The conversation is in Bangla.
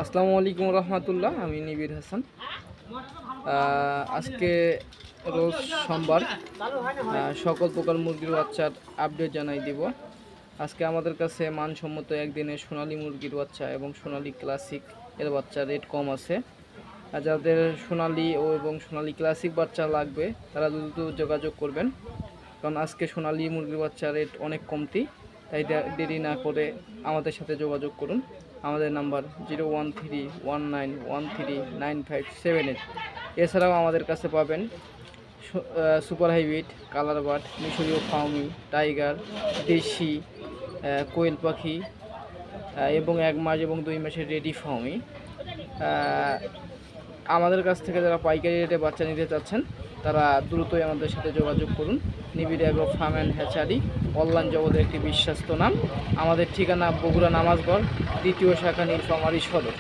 আসসালামু আলাইকুম রহমতুল্লাহ। আমি নিবির হাসান। আজকে রোজ সোমবার। সকল প্রকার মুরগির বাচ্চার আপডেট জানাই দিব। আজকে আমাদের কাছে মানসম্মত একদিনে সোনালী মুরগির বাচ্চা এবং সোনালী ক্লাসিক এর বাচ্চা রেট কম আছে। যাদের সোনালী এবং সোনালী ক্লাসিক বাচ্চা লাগবে তারা দ্রুত যোগাযোগ করবেন, কারণ আজকে সোনালী মুরগির বাচ্চা রেট অনেক কমতি। তাই দেরি না করে আমাদের সাথে যোগাযোগ করুন। আমাদের নাম্বার 0131913957। এছাড়াও আমাদের কাছে পাবেন সুপার হাইব্রিড, কালার বাট, মিশরীয় ফাউমি, টাইগার, দেশি, কোয়েল পাখি এবং 1 মাস এবং 2 মাসের রেডি ফাউমি। আমাদের কাছ থেকে যারা পাইকারি রেটে বাচ্চা নিতে চাচ্ছেন তারা দ্রুতই আমাদের সাথে যোগাযোগ করুন। নিবিড় agro farm and hatchery online জগতের একটি বিশ্বস্ত নাম। আমাদের ঠিকানা বগুড়া নামাজগড়, 2য় শাখা নীলফামারী সদর।